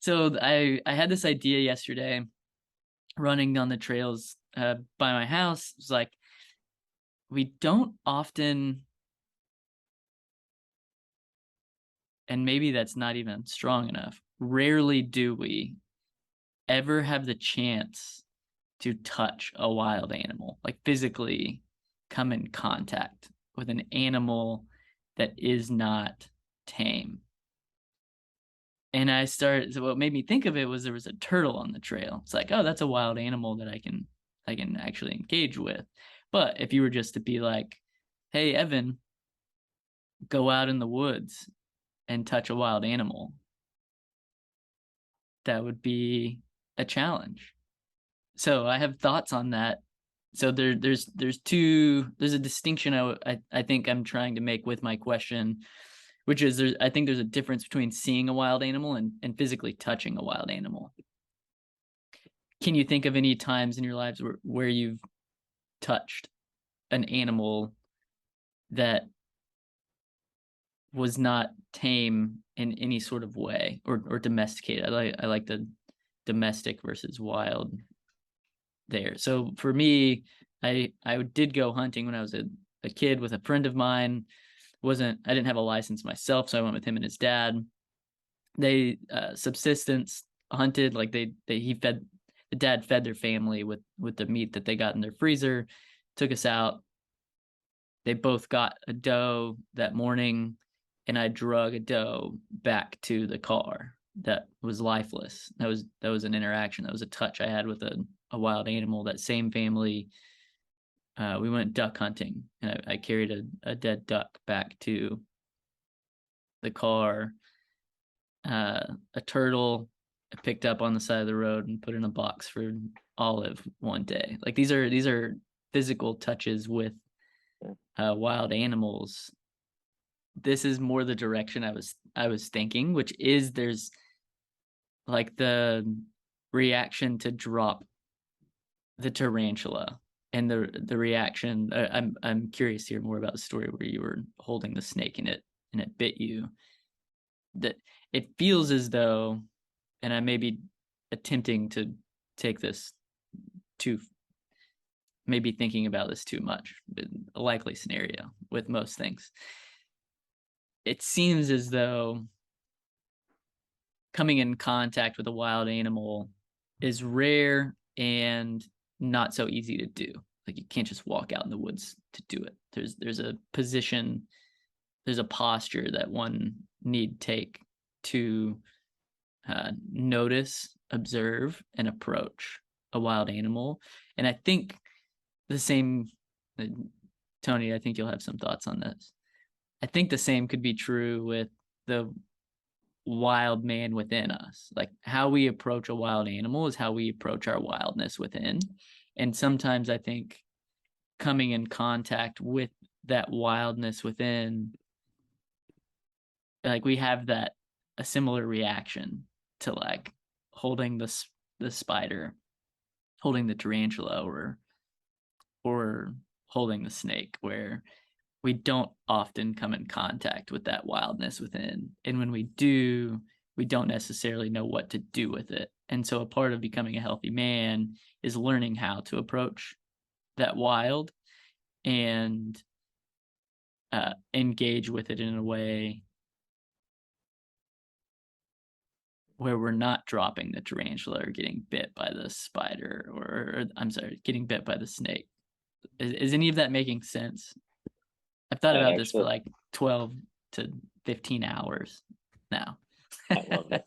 So I had this idea yesterday running down the trails by my house. It's like we don't often, and maybe that's not even strong enough. Rarely do we ever have the chance to touch a wild animal, like physically come in contact with an animal that is not tame. And so what made me think of it was there was a turtle on the trail. It's like, oh, that's a wild animal that I can actually engage with. But if you were just to be like, hey, Evan, go out in the woods and touch a wild animal, that would be a challenge. So I have thoughts on that. So there's a distinction I think I'm trying to make with my question, which is I think there's a difference between seeing a wild animal and physically touching a wild animal. Can you think of any times in your lives where you've touched an animal that was not tame in any sort of way or domesticated? I like the domestic versus wild there. So for me, I did go hunting when I was a kid with a friend of mine. I didn't have a license myself, so I went with him and his dad. They subsistence hunted, like the dad fed their family with the meat that they got in their freezer, took us out. They both got a doe that morning, and I drug a doe back to the car that was lifeless. That was an interaction. That was a touch I had with a wild animal. That same family, we went duck hunting, and I carried a dead duck back to the car. A turtle I picked up on the side of the road and put in a box for Olive one day. Like these are physical touches with wild animals. This is more the direction I was thinking, which is there's like the reaction to drop the tarantula and the reaction. I'm curious to hear more about the story where you were holding the snake and it bit you. That it feels as though, and I may be attempting to take this too, maybe thinking about this too much, but a likely scenario with most things. It seems as though coming in contact with a wild animal is rare and not so easy to do. Like you can't just walk out in the woods to do it. There's a position, there's a posture that one need take to notice, observe, and approach a wild animal. And I think the same, Tony, I think you'll have some thoughts on this. I think the same could be true with the wild man within us. Like how we approach a wild animal is how we approach our wildness within. And sometimes I think coming in contact with that wildness within, like we have a similar reaction to like holding the spider, holding the tarantula, or holding the snake, where we don't often come in contact with that wildness within. And when we do, we don't necessarily know what to do with it. And so a part of becoming a healthy man is learning how to approach that wild and engage with it in a way where we're not dropping the tarantula or getting bit by the spider, or I'm sorry, getting bit by the snake. Is any of that making sense? I've thought about this for like 12 to 15 hours now. I love it.